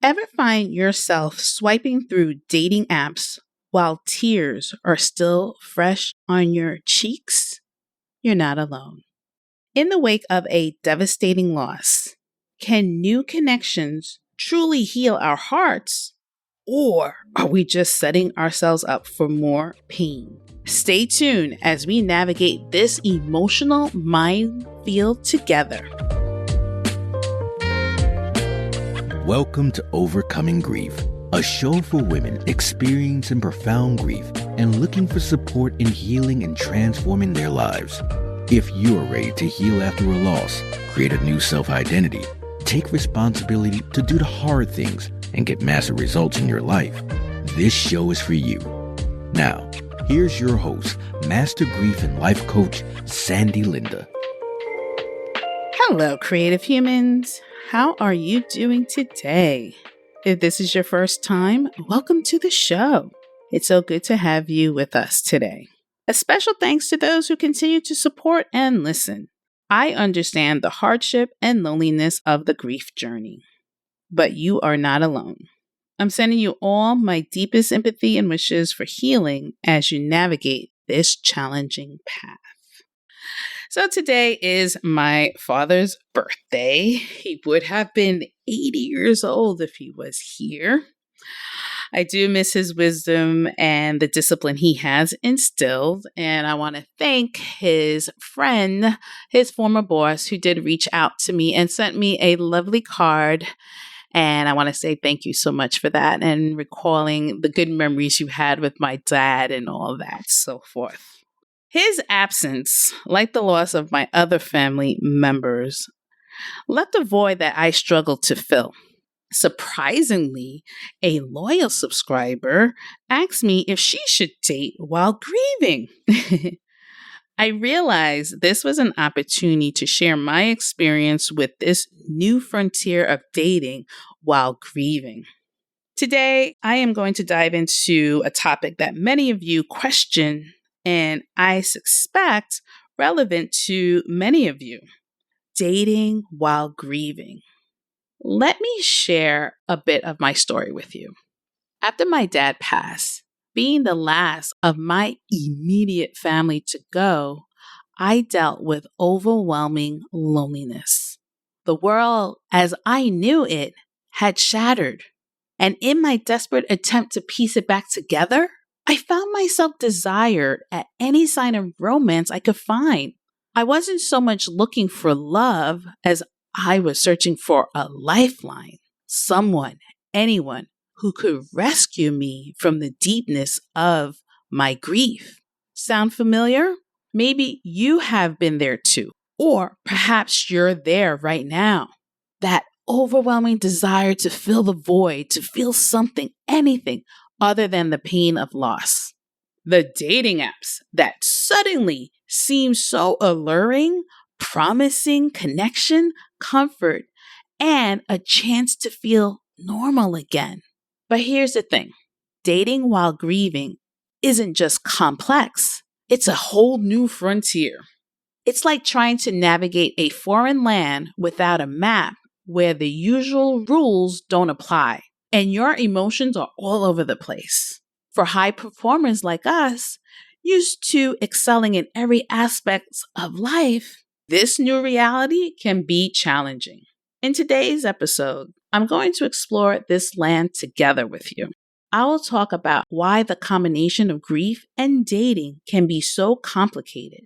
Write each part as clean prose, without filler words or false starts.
Ever find yourself swiping through dating apps while tears are still fresh on your cheeks? You're not alone. In the wake of a devastating loss, can new connections truly heal our hearts? Or are we just setting ourselves up for more pain? Stay tuned as we navigate this emotional minefield together. Welcome to Overcoming Grief, a show for women experiencing profound grief and looking for support in healing and transforming their lives. If you are ready to heal after a loss, create a new self-identity, take responsibility to do the hard things, and get massive results in your life, this show is for you. Now, here's your host, Master Grief and Life Coach, Sandy Linda. Hello, creative humans. How are you doing today? If this is your first time, welcome to the show. It's so good to have you with us today. A special thanks to those who continue to support and listen. I understand the hardship and loneliness of the grief journey, but you are not alone. I'm sending you all my deepest empathy and wishes for healing as you navigate this challenging path. So today is my father's birthday. He would have been 80 years old if he was here. I do miss his wisdom and the discipline he has instilled. And I want to thank his friend, his former boss, who did reach out to me and sent me a lovely card. And I want to say thank you so much for that and recalling the good memories you had with my dad and all that, so forth. His absence, like the loss of my other family members, left a void that I struggled to fill. Surprisingly, a loyal subscriber asked me if she should date while grieving. I realized this was an opportunity to share my experience with this new frontier of dating while grieving. Today, I am going to dive into a topic that many of you question and I suspect relevant to many of you: dating while grieving. Let me share a bit of my story with you. After my dad passed, being the last of my immediate family to go, I dealt with overwhelming loneliness. The world as I knew it had shattered, and in my desperate attempt to piece it back together, I found myself desired at any sign of romance I could find. I wasn't so much looking for love as I was searching for a lifeline, someone, anyone who could rescue me from the deepness of my grief. Sound familiar? Maybe you have been there too, or perhaps you're there right now. That overwhelming desire to fill the void, to feel something, anything other than the pain of loss. The dating apps that suddenly seem so alluring, promising connection, comfort, and a chance to feel normal again. But here's the thing. Dating while grieving isn't just complex. It's a whole new frontier. It's like trying to navigate a foreign land without a map where the usual rules don't apply, and your emotions are all over the place. For high performers like us, used to excelling in every aspect of life, this new reality can be challenging. In today's episode, I'm going to explore this land together with you. I will talk about why the combination of grief and dating can be so complicated,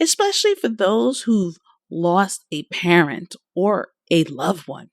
especially for those who've lost a parent or a loved one.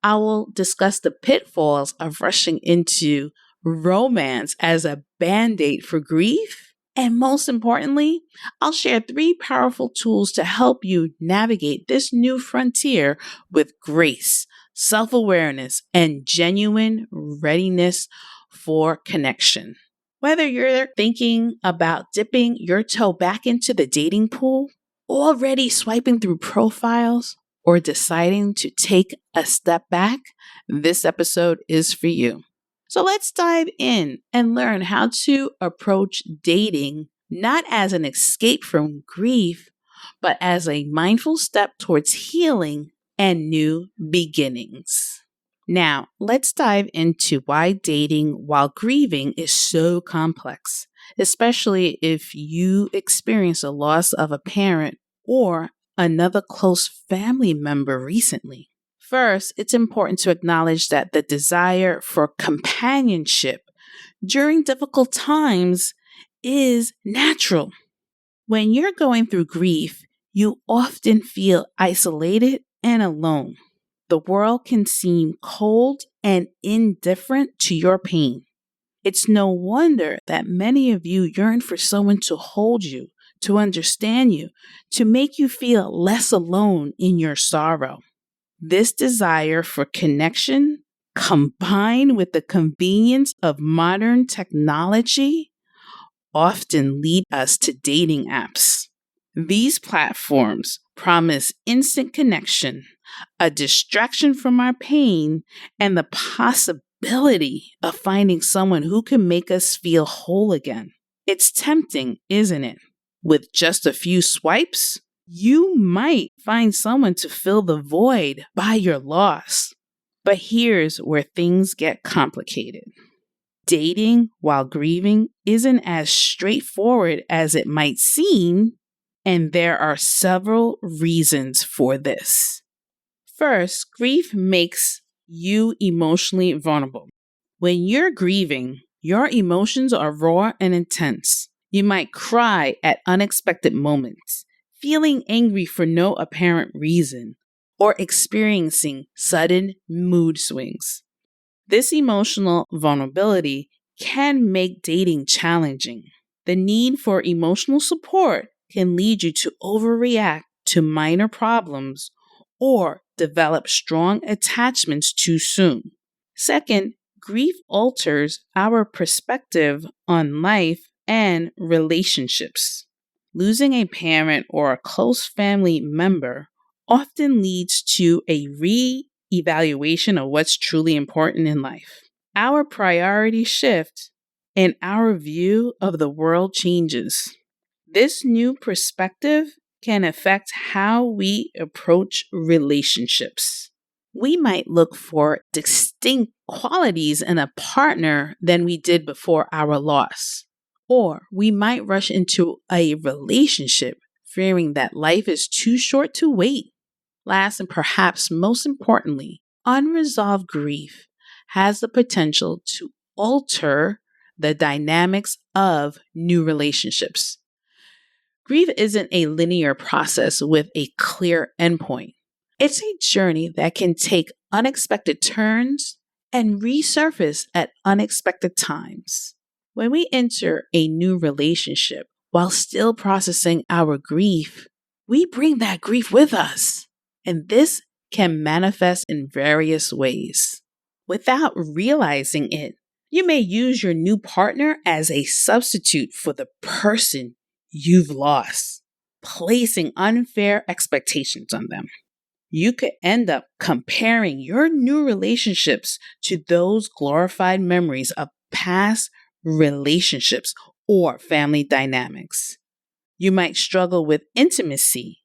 I will discuss the pitfalls of rushing into romance as a band-aid for grief. And most importantly, I'll share 3 powerful tools to help you navigate this new frontier with grace, self-awareness, and genuine readiness for connection. Whether you're thinking about dipping your toe back into the dating pool, already swiping through profiles, or deciding to take a step back, this episode is for you. So let's dive in and learn how to approach dating not as an escape from grief, but as a mindful step towards healing and new beginnings. Now, let's dive into why dating while grieving is so complex, especially if you experience a loss of a parent or another close family member recently. First, it's important to acknowledge that the desire for companionship during difficult times is natural. When you're going through grief, you often feel isolated and alone. The world can seem cold and indifferent to your pain. It's no wonder that many of you yearn for someone to hold you, to understand you, to make you feel less alone in your sorrow. This desire for connection, combined with the convenience of modern technology, often lead us to dating apps. These platforms promise instant connection, a distraction from our pain, and the possibility of finding someone who can make us feel whole again. It's tempting, isn't it? With just a few swipes, you might find someone to fill the void by your loss. But here's where things get complicated. Dating while grieving isn't as straightforward as it might seem, and there are several reasons for this. First, grief makes you emotionally vulnerable. When you're grieving, your emotions are raw and intense. You might cry at unexpected moments, feeling angry for no apparent reason, or experiencing sudden mood swings. This emotional vulnerability can make dating challenging. The need for emotional support can lead you to overreact to minor problems or develop strong attachments too soon. Second, grief alters our perspective on life and relationships. Losing a parent or a close family member often leads to a re-evaluation of what's truly important in life. Our priorities shift and our view of the world changes. This new perspective can affect how we approach relationships. We might look for distinct qualities in a partner than we did before our loss. Or we might rush into a relationship fearing that life is too short to wait. Last and perhaps most importantly, unresolved grief has the potential to alter the dynamics of new relationships. Grief isn't a linear process with a clear endpoint. It's a journey that can take unexpected turns and resurface at unexpected times. When we enter a new relationship while still processing our grief, we bring that grief with us. And this can manifest in various ways. Without realizing it, you may use your new partner as a substitute for the person you've lost, placing unfair expectations on them. You could end up comparing your new relationships to those glorified memories of past relationships or family dynamics. You might struggle with intimacy,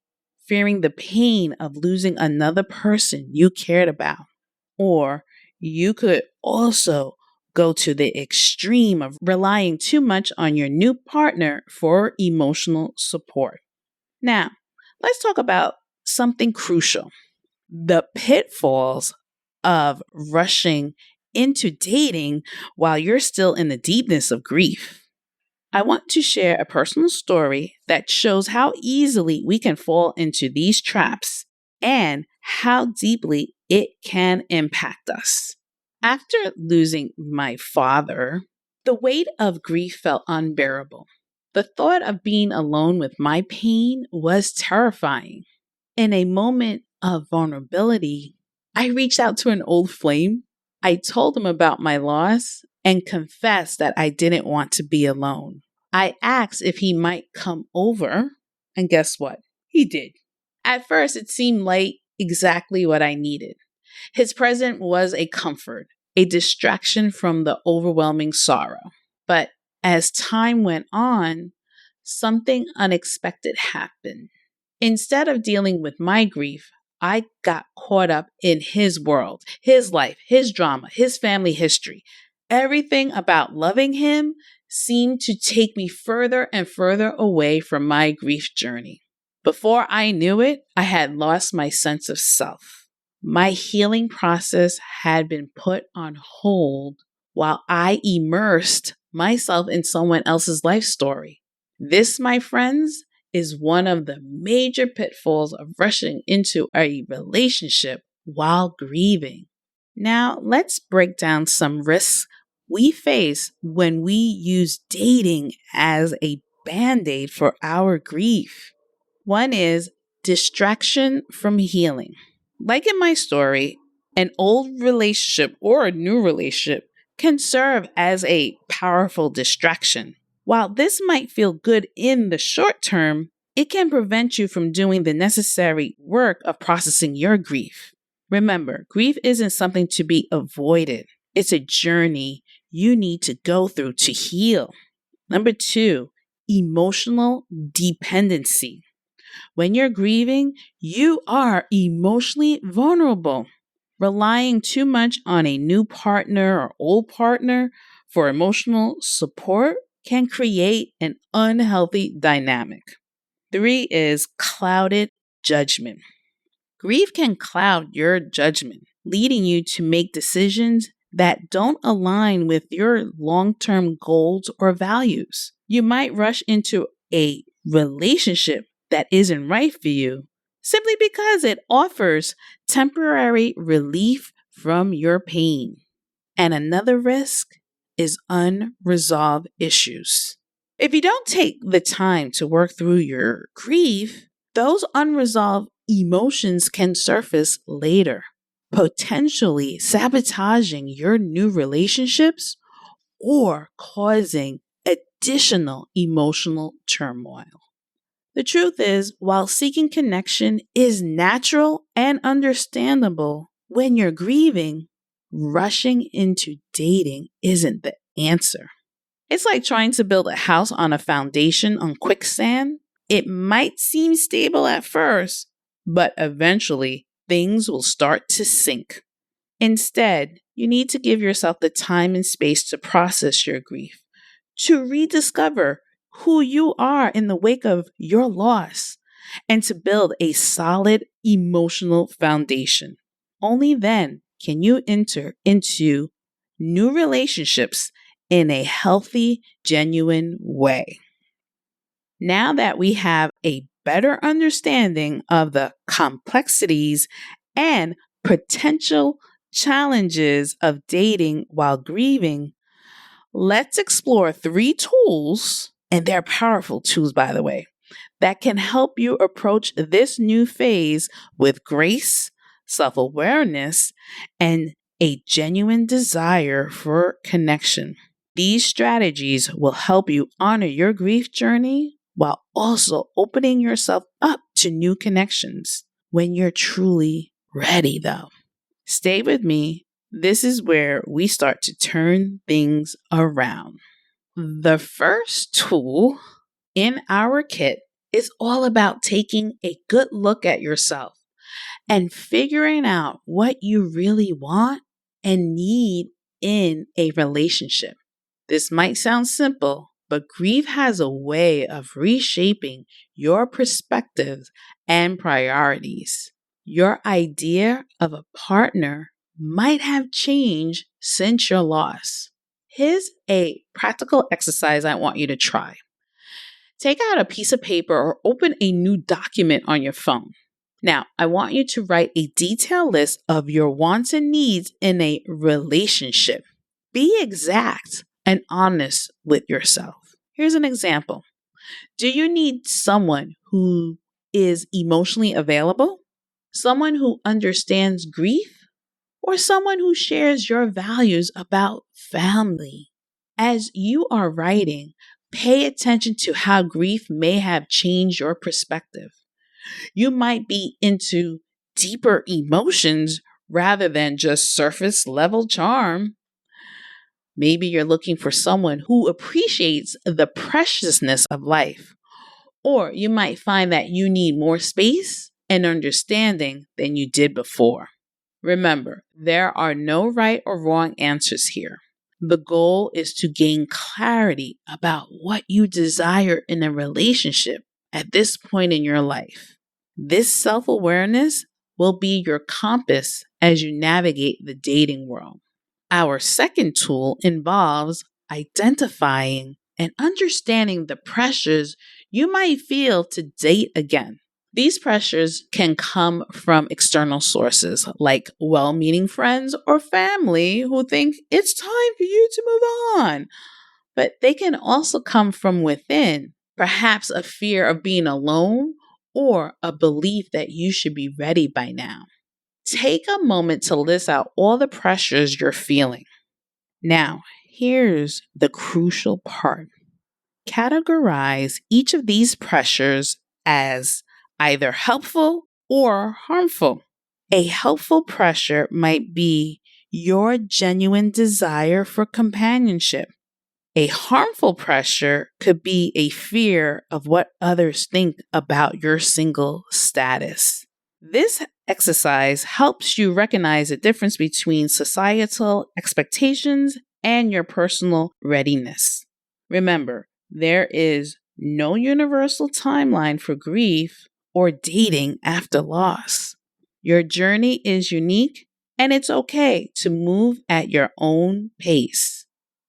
fearing the pain of losing another person you cared about. Or you could also go to the extreme of relying too much on your new partner for emotional support. Now, let's talk about something crucial: the pitfalls of rushing into dating while you're still in the deepness of grief. I want to share a personal story that shows how easily we can fall into these traps and how deeply it can impact us. After losing my father, the weight of grief felt unbearable. The thought of being alone with my pain was terrifying. In a moment of vulnerability, I reached out to an old flame. I told him about my loss and confessed that I didn't want to be alone. I asked if he might come over, and guess what? He did. At first, it seemed like exactly what I needed. His presence was a comfort, a distraction from the overwhelming sorrow. But as time went on, something unexpected happened. Instead of dealing with my grief, I got caught up in his world, his life, his drama, his family history. Everything about loving him seemed to take me further and further away from my grief journey. Before I knew it, I had lost my sense of self. My healing process had been put on hold while I immersed myself in someone else's life story. This, my friends, is one of the major pitfalls of rushing into a relationship while grieving. Now, let's break down some risks we face when we use dating as a band-aid for our grief. One is distraction from healing. Like in my story, an old relationship or a new relationship can serve as a powerful distraction. While this might feel good in the short term, it can prevent you from doing the necessary work of processing your grief. Remember, grief isn't something to be avoided. It's a journey you need to go through to heal. Number 2, emotional dependency. When you're grieving, you are emotionally vulnerable. Relying too much on a new partner or old partner for emotional support can create an unhealthy dynamic. 3 is clouded judgment. Grief can cloud your judgment, leading you to make decisions that don't align with your long-term goals or values. You might rush into a relationship that isn't right for you simply because it offers temporary relief from your pain. And another risk is unresolved issues. If you don't take the time to work through your grief, those unresolved emotions can surface later, potentially sabotaging your new relationships or causing additional emotional turmoil. The truth is, while seeking connection is natural and understandable when you're grieving, rushing into dating isn't the answer. It's like trying to build a house on a foundation on quicksand. It might seem stable at first, but eventually things will start to sink. Instead, you need to give yourself the time and space to process your grief, to rediscover who you are in the wake of your loss, and to build a solid emotional foundation. Only then can you enter into new relationships in a healthy, genuine way. Now that we have a better understanding of the complexities and potential challenges of dating while grieving, let's explore 3 tools, and they're powerful tools, by the way, that can help you approach this new phase with grace, self-awareness, and a genuine desire for connection. These strategies will help you honor your grief journey while also opening yourself up to new connections when you're truly ready, though. Stay with me. This is where we start to turn things around. The first tool in our kit is all about taking a good look at yourself and figuring out what you really want and need in a relationship. This might sound simple, but grief has a way of reshaping your perspectives and priorities. Your idea of a partner might have changed since your loss. Here's a practical exercise I want you to try. Take out a piece of paper or open a new document on your phone. Now, I want you to write a detailed list of your wants and needs in a relationship. Be exact and honest with yourself. Here's an example. Do you need someone who is emotionally available? Someone who understands grief? Or someone who shares your values about family? As you are writing, pay attention to how grief may have changed your perspective. You might be into deeper emotions rather than just surface level charm. Maybe you're looking for someone who appreciates the preciousness of life. Or you might find that you need more space and understanding than you did before. Remember, there are no right or wrong answers here. The goal is to gain clarity about what you desire in a relationship at this point in your life. This self-awareness will be your compass as you navigate the dating world. Our second tool involves identifying and understanding the pressures you might feel to date again. These pressures can come from external sources like well-meaning friends or family who think it's time for you to move on. But they can also come from within, perhaps a fear of being alone or a belief that you should be ready by now. Take a moment to list out all the pressures you're feeling. Now, here's the crucial part. Categorize each of these pressures as either helpful or harmful. A helpful pressure might be your genuine desire for companionship. A harmful pressure could be a fear of what others think about your single status. This exercise helps you recognize the difference between societal expectations and your personal readiness. Remember, there is no universal timeline for grief or dating after loss. Your journey is unique, and it's okay to move at your own pace.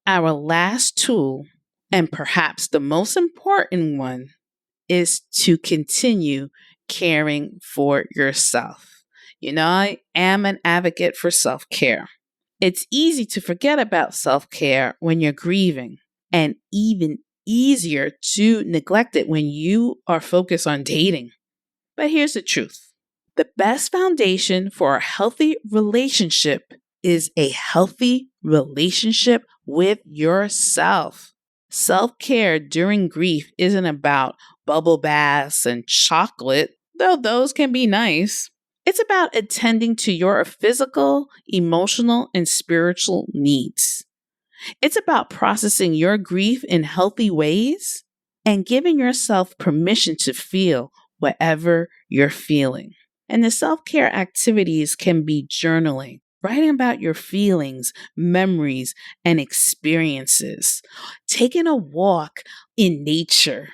Our last tool, and perhaps the most important one, is to continue caring for yourself. I am an advocate for self-care. It's easy to forget about self-care when you're grieving, and even easier to neglect it when you are focused on dating. But here's the truth. The best foundation for a healthy relationship is a healthy relationship with yourself. Self-care during grief isn't about bubble baths and chocolate, though those can be nice. It's about attending to your physical, emotional, and spiritual needs. It's about processing your grief in healthy ways and giving yourself permission to feel whatever you're feeling. And the self-care activities can be journaling, writing about your feelings, memories, and experiences. Taking a walk in nature.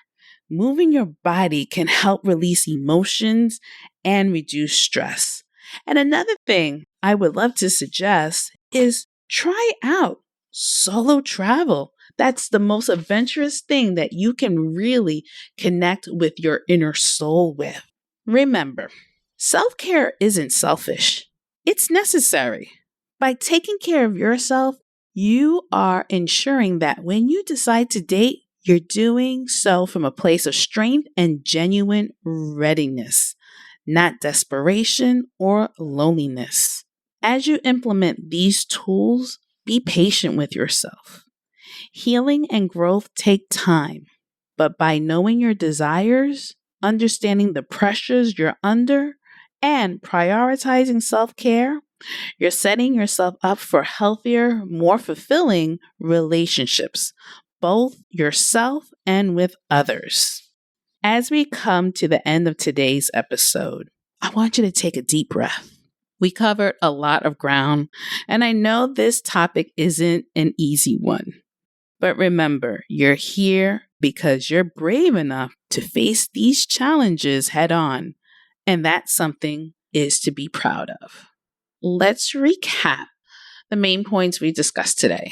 Moving your body can help release emotions and reduce stress. And another thing I would love to suggest is try out solo travel. That's the most adventurous thing that you can really connect with your inner soul with. Remember, self-care isn't selfish. It's necessary. By taking care of yourself, you are ensuring that when you decide to date, you're doing so from a place of strength and genuine readiness, not desperation or loneliness. As you implement these tools, be patient with yourself. Healing and growth take time, but by knowing your desires, understanding the pressures you're under, and prioritizing self-care, you're setting yourself up for healthier, more fulfilling relationships, both yourself and with others. As we come to the end of today's episode, I want you to take a deep breath. We covered a lot of ground, and I know this topic isn't an easy one. But remember, you're here because you're brave enough to face these challenges head on, and that's something is to be proud of. Let's recap the main points we discussed today.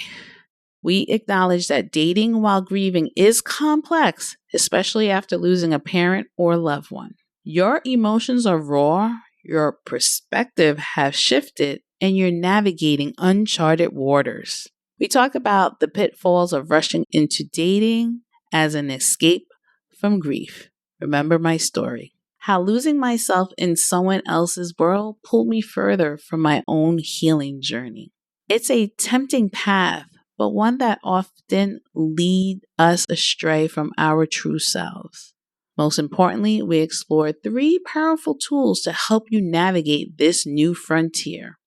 We acknowledge that dating while grieving is complex, especially after losing a parent or loved one. Your emotions are raw, your perspective has shifted, and you're navigating uncharted waters. We talk about the pitfalls of rushing into dating as an escape from grief. Remember my story. How losing myself in someone else's world pulled me further from my own healing journey. It's a tempting path, but one that often leads us astray from our true selves. Most importantly, we explored 3 powerful tools to help you navigate this new frontier.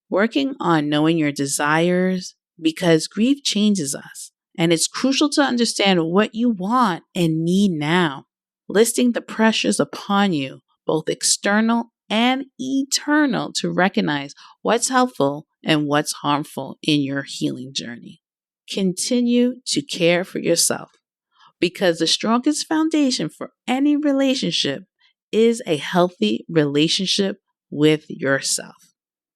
Working on knowing your desires, because grief changes us, and it's crucial to understand what you want and need now. Listing the pressures upon you, both external and eternal, to recognize what's helpful and what's harmful in your healing journey. Continue to care for yourself, because the strongest foundation for any relationship is a healthy relationship with yourself.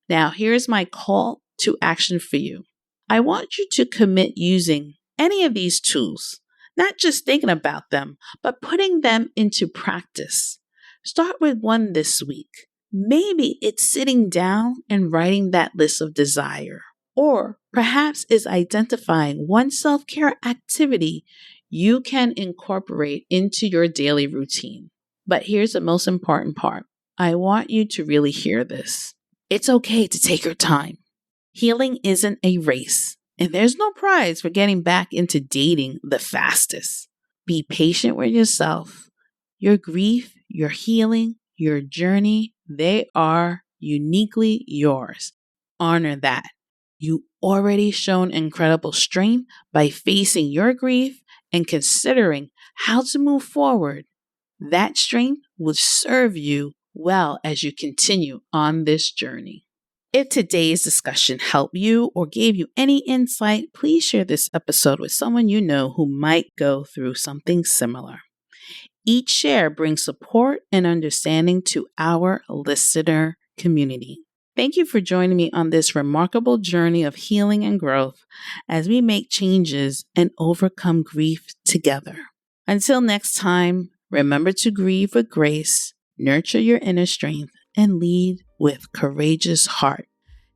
Now, here's my call to action for you. I want you to commit using any of these tools, not just thinking about them, but putting them into practice. Start with one this week. Maybe it's sitting down and writing that list of desire, or perhaps it's identifying one self-care activity you can incorporate into your daily routine. But here's the most important part. I want you to really hear this. It's okay to take your time. Healing isn't a race, and there's no prize for getting back into dating the fastest. Be patient with yourself. Your grief, your healing, your journey, they are uniquely yours. Honor that. You already shown incredible strength by facing your grief and considering how to move forward. That strength will serve you well as you continue on this journey. If today's discussion helped you or gave you any insight, please share this episode with someone you know who might go through something similar. Each share brings support and understanding to our listener community. Thank you for joining me on this remarkable journey of healing and growth as we make changes and overcome grief together. Until next time, remember to grieve with grace, nurture your inner strength, and lead with courageous heart.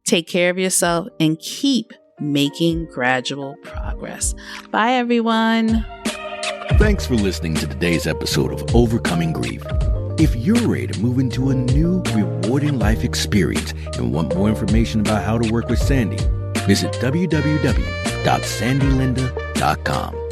Take care of yourself and keep making gradual progress. Bye, everyone. Thanks for listening to today's episode of Overcoming Grief. If you're ready to move into a new, rewarding life experience and want more information about how to work with Sandy, visit www.sandylinda.com.